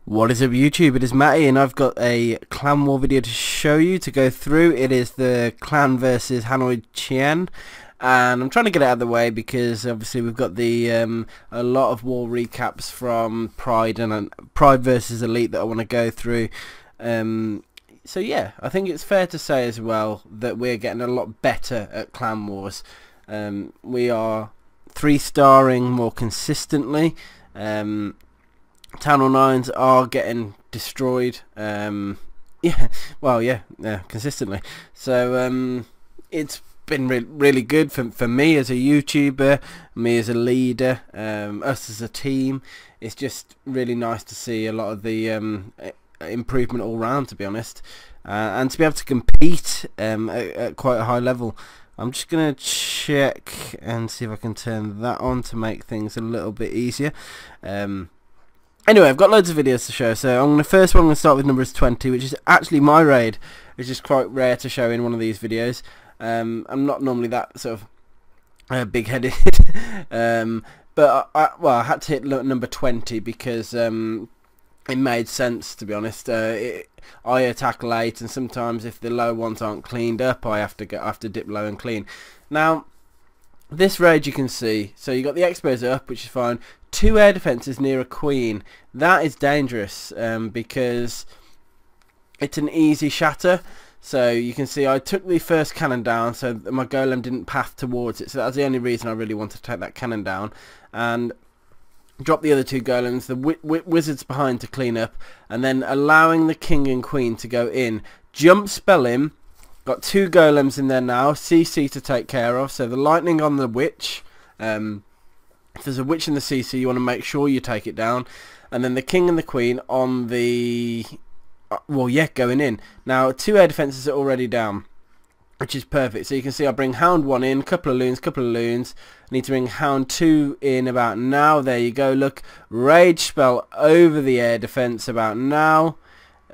What is up YouTube, it is Matty and I've got a clan war video to show you, to go through. It is the clan versus Hanoi Chien, and I'm trying to get it out of the way because obviously we've got the a lot of war recaps from Pride and Pride versus Elite that I want to go through. So yeah, I think it's fair to say as well that we're getting a lot better at clan wars. We are 3-starring more consistently. Town Hall 9s are getting destroyed, consistently. So it's been really good for me as a YouTuber, me as a leader, us as a team. It's just really nice to see a lot of the improvement all round, to be honest, and to be able to compete at quite a high level. I'm just going to check and see if I can turn that on to make things a little bit easier. Anyway, I've got loads of videos to show, so first one I'm going to start with numbers 20, which is actually my raid, which is quite rare to show in one of these videos. I'm not normally that sort of big-headed, but I had to hit number 20 because it made sense, to be honest. I attack late, and sometimes if the low ones aren't cleaned up, I have to dip low and clean. Now, this raid you can see, so you got the expos up, which is fine. 2 air defences near a queen. That is dangerous because it's an easy shatter. So you can see I took the first cannon down, so my golem didn't path towards it. So that's the only reason I really wanted to take that cannon down, and drop the other 2 golems, the wizards behind to clean up, and then allowing the king and queen to go in. Jump spell him. Got 2 golems in there now. CC to take care of. So the lightning on the witch. If there's a witch in the CC, you want to make sure you take it down. And then the king and the queen on the... going in. Now, 2 air defences are already down, which is perfect. So you can see I bring Hound 1 in, couple of loons. I need to bring Hound 2 in about now. There you go, look. Rage spell over the air defence about now.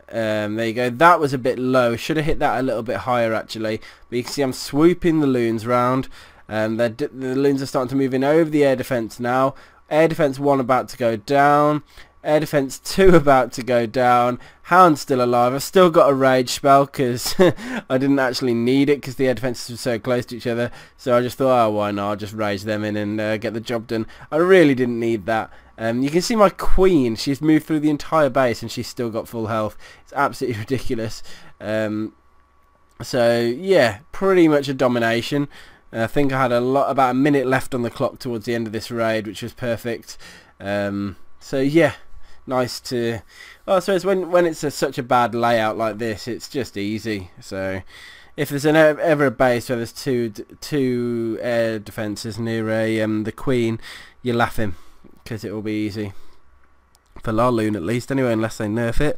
There you go. That was a bit low. Should have hit that a little bit higher, actually. But you can see I'm swooping the loons round. The loons are starting to move in over the air defence now. Air defence 1 about to go down. Air defence 2 about to go down. Hound's still alive. I've still got a rage spell because I didn't actually need it because the air defences were so close to each other. So I just thought, oh, why not? I'll just rage them in and get the job done. I really didn't need that. You can see my queen. She's moved through the entire base and she's still got full health. It's absolutely ridiculous. So yeah, pretty much a domination. I think I had about a minute left on the clock towards the end of this raid, which was perfect. So yeah, nice to... Well, I suppose when it's such a bad layout like this, it's just easy. So if there's ever a base where there's two air defences near the queen, you're laughing because it will be easy. For Lavaloon at least, anyway, unless they nerf it.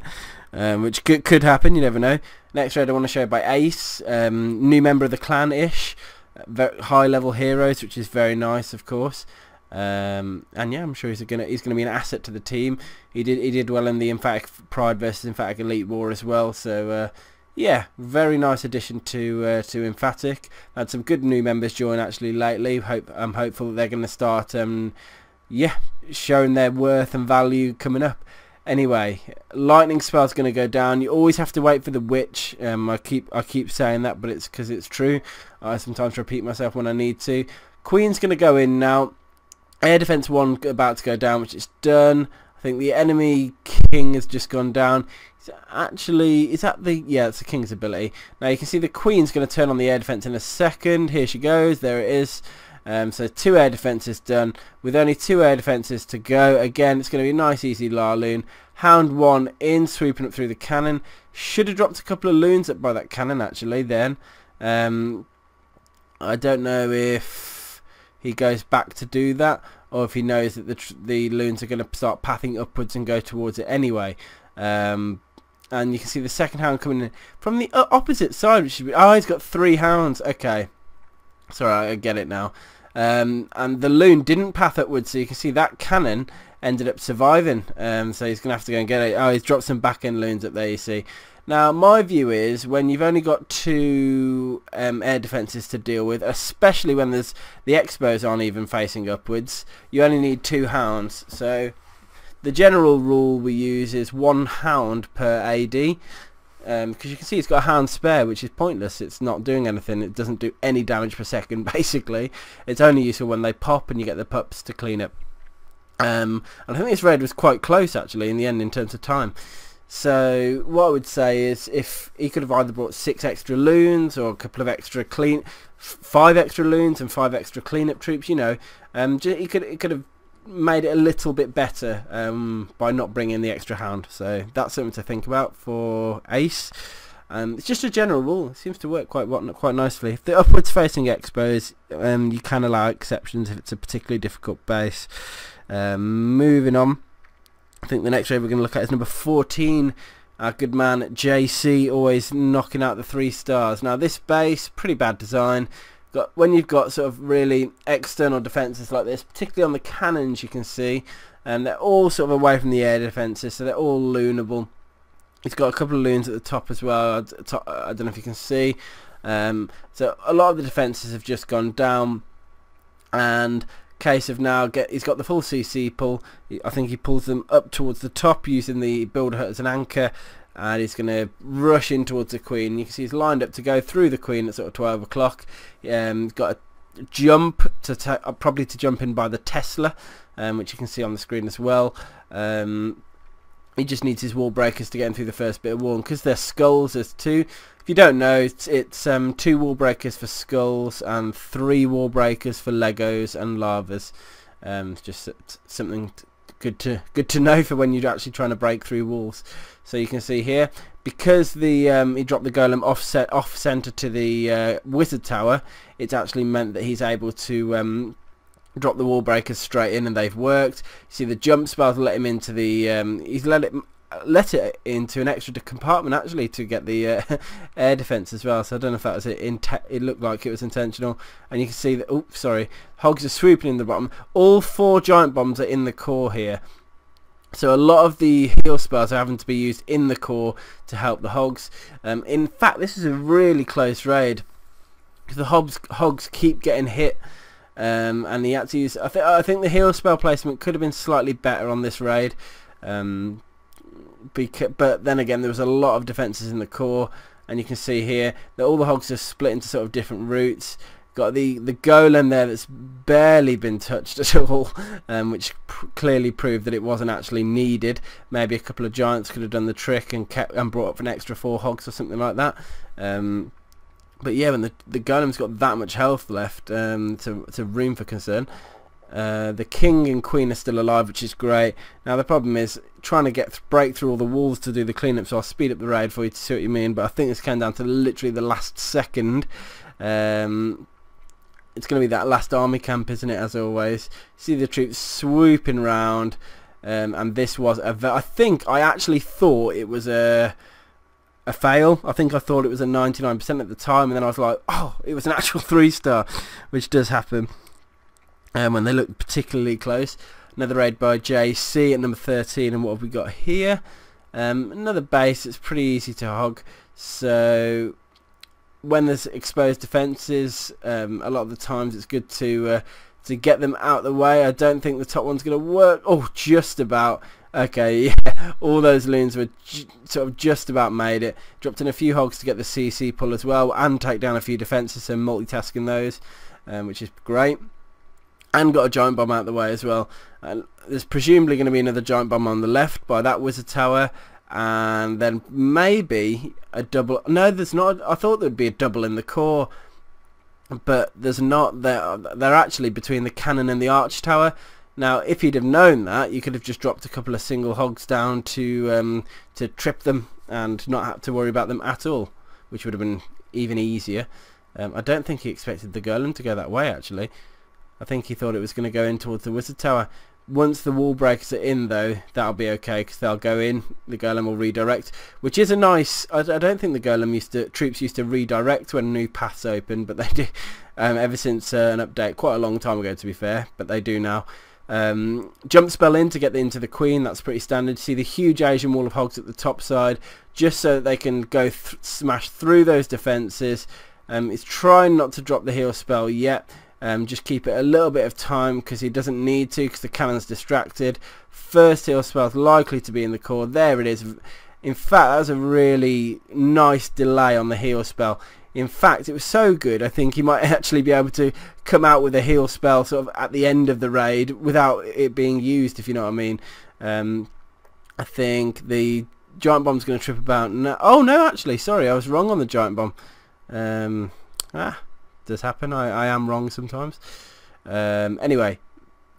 Which could happen, you never know. Next raid I want to show by Ace, new member of the clan-ish. Very high level heroes, which is very nice, of course. And yeah, I'm sure he's gonna be an asset to the team. He did well in the Emphatic Pride versus Emphatic Elite war as well. So yeah, very nice addition to Emphatic. Had some good new members join actually lately. I'm hopeful that they're going to start showing their worth and value coming up. Anyway, lightning spell's going to go down. You always have to wait for the witch. I keep saying that, but it's because it's true. I sometimes repeat myself when I need to. Queen's going to go in now. Air defense 1 about to go down, which is done. I think the enemy king has just gone down. Actually, is that the... Yeah, it's the king's ability. Now you can see the queen's going to turn on the air defense in a second. Here she goes. There it is. So 2 air defences done, with only 2 air defences to go. Again, it's going to be a nice easy Lavaloon. Hound 1 in, swooping up through the cannon. Should have dropped a couple of loons up by that cannon actually then. I don't know if he goes back to do that, or if he knows that the loons are going to start pathing upwards and go towards it anyway. And you can see the second hound coming in from the opposite side, which should be... Oh, he's got 3 hounds. Okay. Sorry, I get it now. And the loon didn't path upwards, so you can see that cannon ended up surviving. So he's going to have to go and get it. Oh, he's dropped some back-end loons up there, you see. Now, my view is when you've only got 2 air defences to deal with, especially when the expos aren't even facing upwards, you only need 2 hounds. So The general rule we use is 1 hound per AD. Because you can see it's got a hound spare, which is pointless. It's not doing anything. It doesn't do any damage per second, basically. It's only useful when they pop and you get the pups to clean up. And I think this raid was quite close, actually, in the end, in terms of time. So what I would say is, if he could have either brought 6 extra loons or a couple of extra 5 extra loons and 5 extra cleanup troops, you know, he could have made it a little bit better by not bringing the extra hound. So that's something to think about for Ace. It's just a general rule. It seems to work quite nicely. If the upwards facing expos, you can allow exceptions if it's a particularly difficult base. Moving on, I think the next raid we're going to look at is number 14. Our good man JC, always knocking out the 3 stars. Now this base, pretty bad design. When you've got sort of really external defences like this, particularly on the cannons, you can see, and they're all sort of away from the air defences, so they're all loonable. He's got a couple of loons at the top as well. I don't know if you can see. So a lot of the defences have just gone down, and case of now he's got the full CC pull. I think he pulls them up towards the top using the builder hut as an anchor, and he's going to rush in towards the queen. You can see he's lined up to go through the queen at sort of 12 o'clock. Got a jump probably to jump in by the Tesla, which you can see on the screen as well. He just needs his wall breakers to get in through the first bit of wall, and because they're skulls, there's 2. If you don't know, it's 2 wall breakers for skulls and 3 wall breakers for Legos and lavas. Just something good to know for when you're actually trying to break through walls. So you can see here, because he dropped the golem off center to the wizard tower, it's actually meant that he's able to drop the wall breakers straight in, and they've worked. You see the jump spells let him into the he's let it into an extra compartment actually to get the air defense as well. So I don't know if that was it looked like it was intentional. And you can see that, oops, sorry, hogs are swooping in the bottom. All 4 giant bombs are in the core here, so a lot of the heal spells are having to be used in the core to help the hogs. In fact, this is a really close raid because the hogs keep getting hit. And he had to use, I think the heal spell placement could have been slightly better on this raid, but then again there was a lot of defences in the core, and you can see here that all the hogs are split into sort of different routes. Got the golem there that's barely been touched at all, which clearly proved that it wasn't actually needed. Maybe a couple of giants could have done the trick and brought up an extra 4 hogs or something like that. But yeah, when the golem's got that much health left, it's a room for concern. The king and queen are still alive, which is great. Now the problem is trying to break through all the walls to do the cleanup, so I'll speed up the raid for you to see what you mean. But I think this came down to literally the last second. It's going to be that last army camp, isn't it, as always. See the troops swooping round, and this was I actually thought it was a fail. I think I thought it was a 99% at the time, and then I was like, oh, it was an actual 3-star, which does happen when they look particularly close. Another raid by JC at number 13, and what have we got here? Another base. It's pretty easy to hog. So when there's exposed defences, a lot of the times it's good to get them out of the way. I don't think the top one's going to work. Oh, just about. Okay, yeah, all those loons were sort of just about made it. Dropped in a few hogs to get the CC pull as well, and take down a few defences, so multitasking those, which is great. And got a giant bomb out of the way as well. There's presumably going to be another giant bomb on the left by that wizard tower, and then maybe a double. No, there's not. I thought there'd be a double in the core, but there's not. They're actually between the cannon and the arch tower. Now, if you'd have known that, you could have just dropped a couple of single hogs down to trip them and not have to worry about them at all, which would have been even easier. I don't think he expected the golem to go that way, actually. I think he thought it was going to go in towards the wizard tower. Once the wall breakers are in, though, that'll be okay, because they'll go in, the golem will redirect, which is a nice. I don't think the golem troops used to redirect when new paths open, but they do ever since an update, quite a long time ago to be fair, but they do now. Jump spell in to get into the queen, that's pretty standard. See the huge Asian wall of hogs at the top side, just so that they can go smash through those defences. It's trying not to drop the heal spell yet. Just keep it a little bit of time because he doesn't need to, because the cannon's distracted. First heal spell's likely to be in the core. There it is. In fact, that was a really nice delay on the heal spell. In fact, it was so good, I think he might actually be able to come out with a heal spell sort of at the end of the raid without it being used, if you know what I mean. I think the giant bomb's going to trip about now. Oh no, actually, sorry, I was wrong on the giant bomb. Does happen. I am wrong sometimes. Anyway,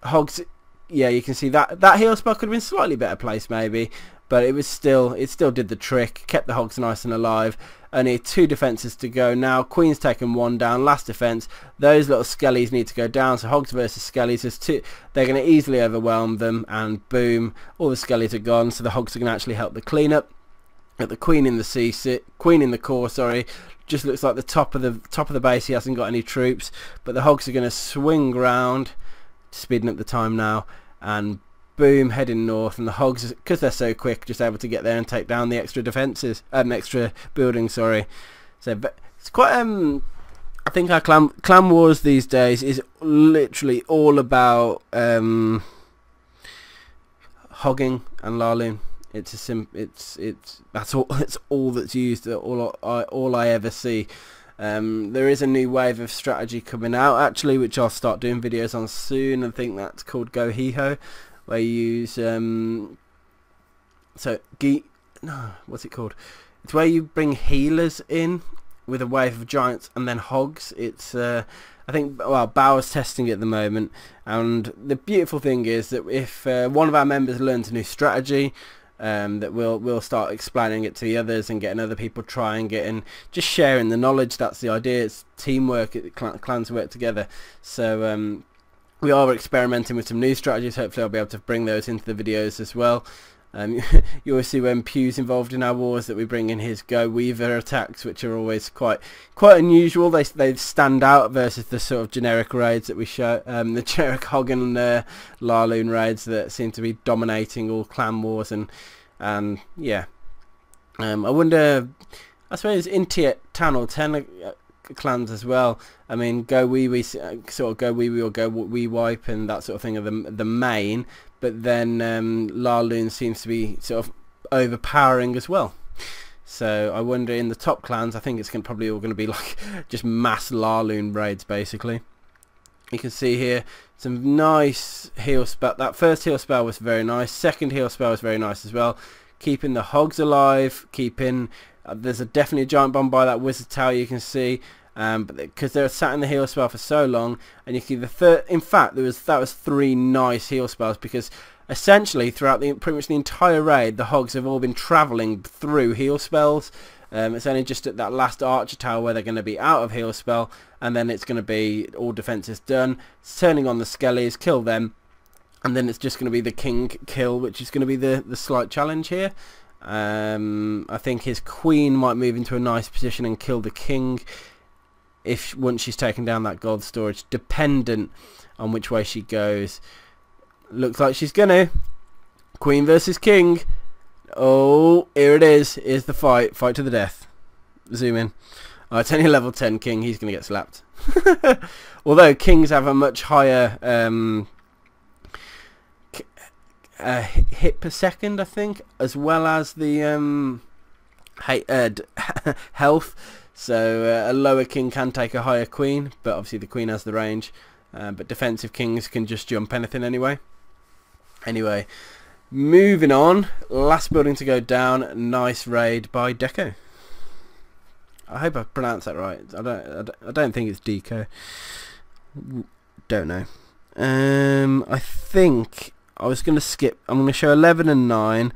hogs. Yeah, you can see that heal spell could have been slightly better placed maybe, but it still did the trick. Kept the hogs nice and alive. Only 2 defences to go now. Queen's taken 1 down. Last defence. Those little skellies need to go down. So hogs versus skellies. They're going to easily overwhelm them, and boom, all the skellies are gone. So the hogs are going to actually help the cleanup. Got the queen in the queen in the core. Sorry, just looks like the top of the base. He hasn't got any troops, but the hogs are going to swing round, speeding up the time now, and boom, heading north. And the hogs, because they're so quick, just able to get there and take down the extra defences, extra buildings. Sorry. So it's quite. I think our clan wars these days is literally all about hogging and Lavaloon. That's all that's used. All I ever see. There is a new wave of strategy coming out actually, which I'll start doing videos on soon. I think that's called Goho, where you use what's it called? It's where you bring healers in with a wave of giants and then hogs. It's I think, well, Bauer's testing it at the moment, and the beautiful thing is that if one of our members learns a new strategy, that we'll start explaining it to the others and getting other people trying it and just sharing the knowledge. That's the idea. It's teamwork. Clans work together. So we are experimenting with some new strategies. Hopefully I'll be able to bring those into the videos as well. You always see when Pew's involved in our wars that we bring in his GoWiWi attacks, which are always quite unusual. They stand out versus the sort of generic raids that we show, the generic Hog and Lavaloon raids that seem to be dominating all clan wars. And yeah, I wonder, I suppose in tier 10 or 10 clans as well. I mean, GoWiWi, sort of GoWiWi or GoWiWi and that sort of thing are the main. But then Lavaloon seems to be sort of overpowering as well. So I wonder in the top clans, I think it's probably all going to be like just mass Lavaloon raids basically. You can see here some nice heal spell. That first heal spell was very nice. Second heal spell was very nice as well. Keeping the hogs alive. Keeping there's definitely a giant bomb by that wizard tower you can see. But because they're sat in the heal spell for so long, and you see the third. In fact, that was 3 nice heal spells, because essentially throughout pretty much the entire raid, the hogs have all been travelling through heal spells. It's only just at that last archer tower where they're going to be out of heal spell, and then it's going to be all defences done. It's turning on the skellies, kill them, and then it's just going to be the king kill, which is going to be the slight challenge here. I think his queen might move into a nice position and kill the king once she's taken down that gold storage, dependent on which way she goes. Looks like she's gonna. Queen versus king. Oh, here it is. Here's the fight to the death. Zoom in. Oh, it's only a level 10 king. He's gonna get slapped. Although kings have a much higher hit per second, I think, as well as the health. So a lower king can take a higher queen, but obviously the queen has the range. But defensive kings can just jump anything anyway. Anyway, moving on. Last building to go down. Nice raid by Deco. I hope I pronounced that right. I don't think it's Deco. Don't know. I think I was going to skip. I'm going to show 11 and 9.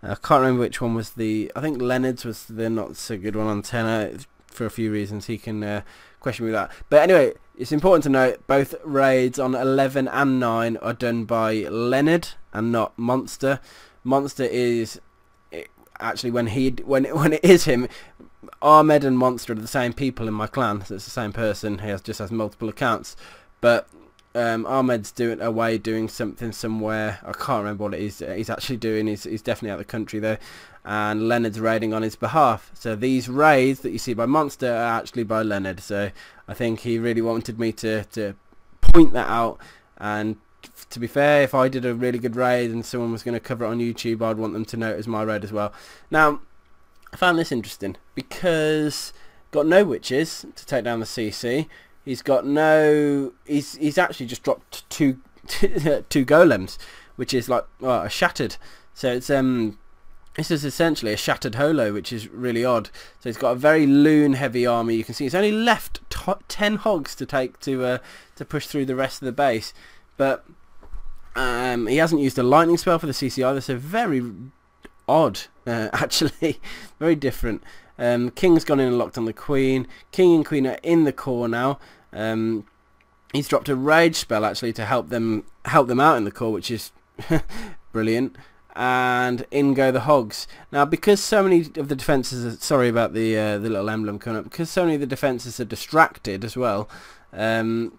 I can't remember which one was the. I think Leonard's was the not so good one on 10. For a few reasons, he can question me with that. But anyway, it's important to note both raids on 11 and 9 are done by Leonard and not Monster. Monster is actually when it is him. Ahmed and Monster are the same people in my clan, so it's the same person. He just has multiple accounts. But Ahmed's doing something somewhere. I can't remember what it is he's actually doing. He's definitely out of the country though. And Leonard's raiding on his behalf. So these raids that you see by Monster are actually by Leonard. So I think he really wanted me to point that out. And to be fair, if I did a really good raid and someone was going to cover it on YouTube, I'd want them to know it was my raid as well. Now, I found this interesting because got no witches to take down the CC. He's got no. He's actually just dropped two golems, which is like a shattered. So it's this is essentially a shattered Holo, which is really odd. So he's got a very loon heavy army. You can see he's only left 10 hogs to take to push through the rest of the base, but he hasn't used a lightning spell for the CC either. So very odd, actually, very different. King's gone in and locked on the Queen. King and Queen are in the core now. He's dropped a rage spell actually to help them out in the core, which is brilliant. And in go the hogs. Now, because so many of the defences are, sorry about the little emblem coming up, because so many of the defences are distracted as well, the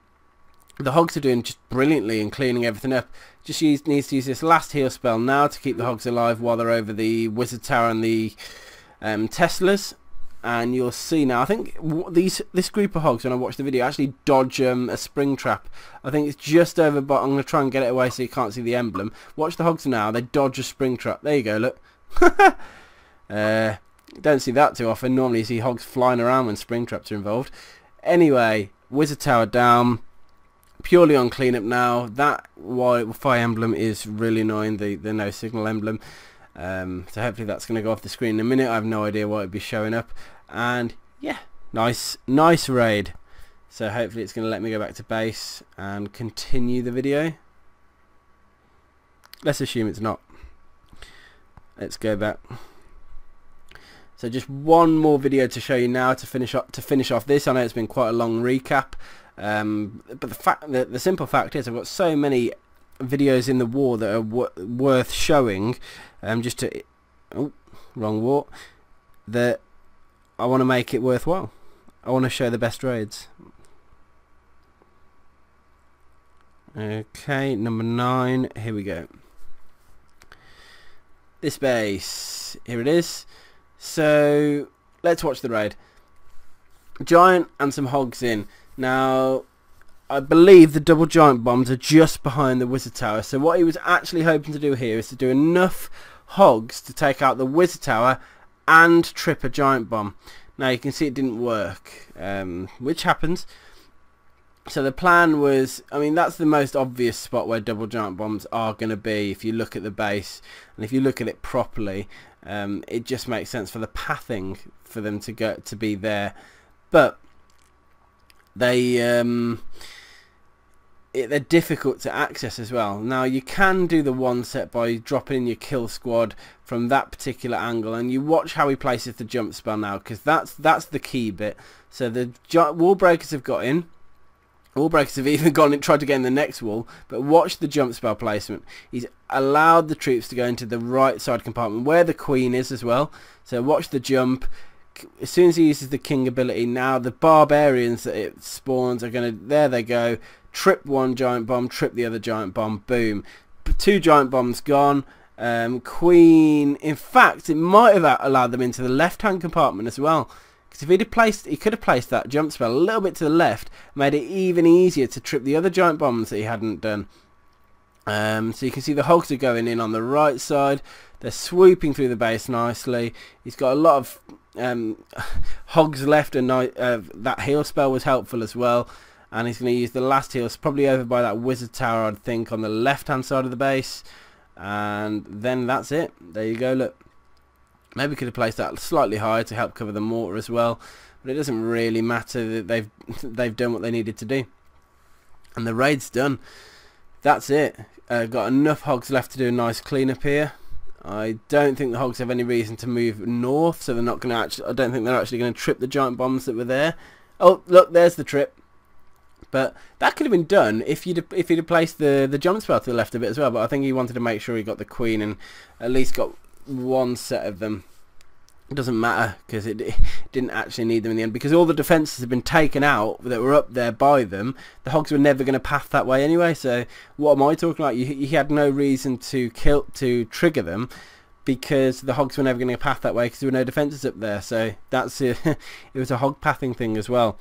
hogs are doing just brilliantly and cleaning everything up. Just needs to use this last heal spell now to keep the hogs alive while they're over the wizard tower and the Teslas. And you'll see now, I think this group of hogs, when I watch the video, actually dodge a spring trap. I think it's just over, but I'm going to try and get it away so you can't see the emblem. Watch the hogs now, they dodge a spring trap. There you go, look. Don't see that too often. Normally you see hogs flying around when spring traps are involved. Anyway, wizard tower down. Purely on cleanup now. That Wi-Fi emblem is really annoying, the no signal emblem. So hopefully that's going to go off the screen in a minute. I have no idea why it'd be showing up. And yeah, nice raid. So hopefully it's going to let me go back to base and continue the video. Let's assume it's not. Let's go back. So just one more video to show you now to finish off this. I know it's been quite a long recap, but the simple fact is I've got so many videos in the war that are worth showing. Wrong war. That I want to make it worthwhile. I want to show the best raids. Okay, number 9. Here we go. This base. Here it is. So let's watch the raid. Giant and some hogs in. Now, I believe the double giant bombs are just behind the wizard tower. So what he was actually hoping to do here is to do enough hogs to take out the wizard tower and trip a giant bomb. Now you can see it didn't work, which happens. So the plan was, I mean, that's the most obvious spot where double giant bombs are going to be if you look at the base, and if you look at it properly, it just makes sense for the pathing for them to be there. But they're difficult to access as well. Now you can do the one set by dropping in your kill squad from that particular angle, and you watch how he places the jump spell now, because that's the key bit. So the wall breakers have got in. Wall breakers have even gone and tried to get in the next wall, but watch the jump spell placement. He's allowed the troops to go into the right side compartment where the queen is as well. So watch the jump. As soon as he uses the king ability, now the barbarians that it spawns are going to, there they go, trip one giant bomb, trip the other giant bomb, boom. 2 giant bombs gone. Queen, in fact, it might have allowed them into the left-hand compartment as well. Because if he could have placed that jump spell a little bit to the left, made it even easier to trip the other giant bombs that he hadn't done. So you can see the hogs are going in on the right side. They're swooping through the base nicely. He's got a lot of hogs left, and that heal spell was helpful as well. And he's going to use the last heal, probably over by that wizard tower, I'd think, on the left-hand side of the base. And then that's it. There you go, look. Maybe could have placed that slightly higher to help cover the mortar as well. But it doesn't really matter. That they've done what they needed to do. And the raid's done. That's it. Got enough hogs left to do a nice cleanup here. I don't think the hogs have any reason to move north, so they're not going to actually. I don't think they're actually going to trip the giant bombs that were there. Oh, look, there's the trip. But that could have been done if he'd have placed the jump spell to the left a bit as well. But I think he wanted to make sure he got the queen and at least got one set of them. It doesn't matter because it didn't actually need them in the end, because all the defences had been taken out that were up there by them. The hogs were never going to path that way anyway. So what am I talking about? You had no reason to trigger them, because the hogs were never going to path that way because there were no defences up there. So that's it. It was a hog pathing thing as well.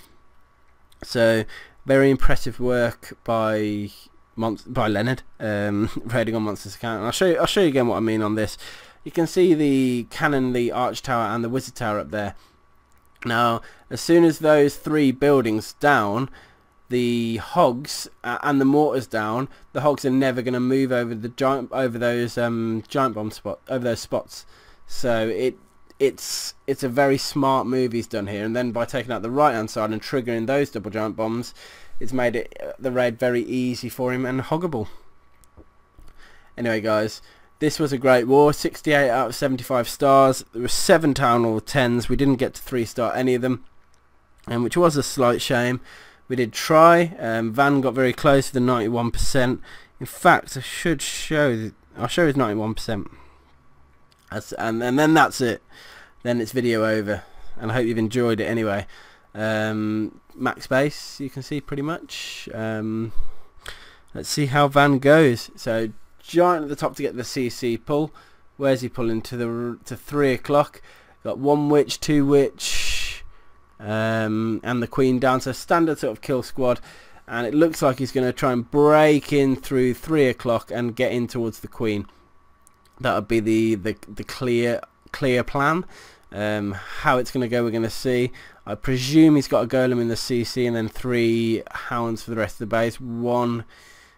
So Very impressive work by Leonard, raiding on Monster's account. And I'll show you again what I mean on this. You can see the cannon, the arch tower, and the wizard tower up there. Now, as soon as those 3 buildings down, the hogs and the mortars down, the hogs are never going to move over the giant bomb spot, over those spots. So it's a very smart move he's done here. And then by taking out the right hand side and triggering those double giant bombs, it's made the raid very easy for him and hoggable. Anyway, guys, this was a great war. 68 out of 75 stars. There were 7 town hall 10s. We didn't get to 3-star any of them, which was a slight shame. We did try. Van got very close to the 91%. In fact, I'll show his 91%. And then that's it. Then it's video over. And I hope you've enjoyed it anyway. Max base, you can see pretty much. Let's see how Van goes. So giant at the top to get the CC pull. Where's he pulling to 3 o'clock? Got 1 witch, 2 witch, and the queen down. So standard sort of kill squad. And it looks like he's going to try and break in through 3 o'clock and get in towards the queen. That would be the clear plan. How it's going to go, we're going to see. I presume he's got a golem in the CC and then 3 hounds for the rest of the base. 1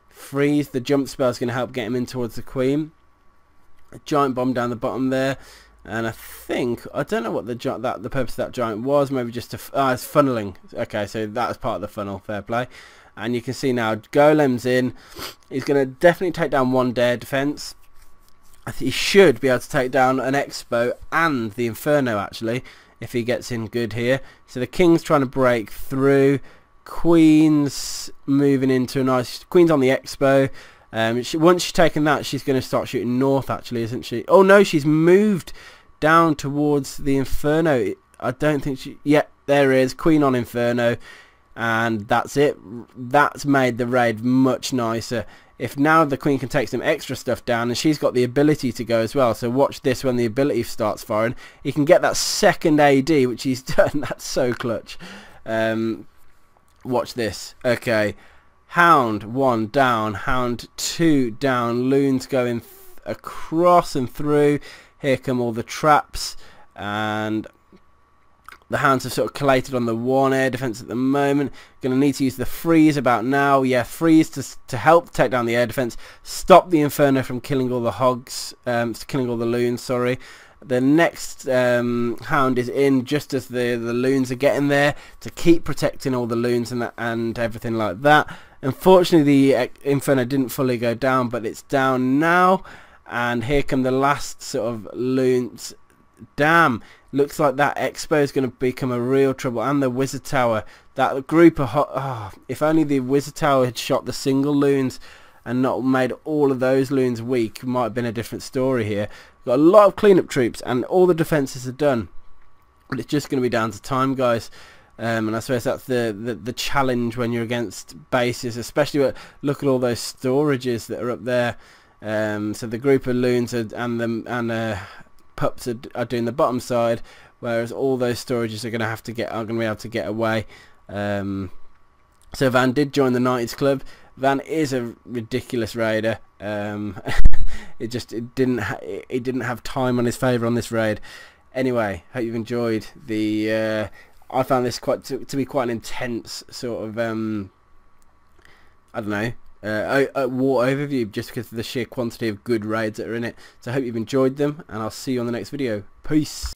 freeze. The jump spell is going to help get him in towards the queen. A giant bomb down the bottom there, and I don't know what the purpose of that giant was. Maybe just to it's funneling. Okay, so that's part of the funnel. Fair play. And you can see now golem's in. He's going to definitely take down 1 dare defense. He should be able to take down an Expo and the Inferno actually, if he gets in good here. So the king's trying to break through. Queen's moving into a nice... Queen's on the Expo. Once she's taken that, she's going to start shooting north actually, isn't she? Oh no, she's moved down towards the Inferno. I don't think she... Yeah, there is. Queen on Inferno. And that's it. That's made the raid much nicer. If now the queen can take some extra stuff down, and she's got the ability to go as well, so watch this when the ability starts firing. He can get that second AD, which he's done. That's so clutch. Watch this. Okay, hound 1 down, hound 2 down, loons going across and through. Here come all the traps, and the hounds have sort of collated on the 1 air defense at the moment. Going to need to use the freeze about now. Yeah, freeze to help take down the air defense. Stop the Inferno from killing all the hogs, killing all the loons, sorry. The next hound is in just as the loons are getting there to keep protecting all the loons and everything like that. Unfortunately, the Inferno didn't fully go down, but it's down now. And here come the last sort of loons. Damn, looks like that Expo is going to become a real trouble. And the Wizard Tower, that group of if only the Wizard Tower had shot the single loons and not made all of those loons weak, might have been a different story here. Got a lot of cleanup troops and all the defences are done, but it's just going to be down to time, guys. And I suppose that's the challenge when you're against bases, especially look at all those storages that are up there. So the group of loons and pups are doing the bottom side, whereas all those storages are going to be able to get away. So Van did join the 90s club. Van is a ridiculous raider. It didn't have time on his favour on this raid. Anyway, hope you've enjoyed the. I found this to be quite an intense sort of I don't know. A war overview, just because of the sheer quantity of good raids that are in it. So I hope you've enjoyed them, and I'll see you on the next video. Peace.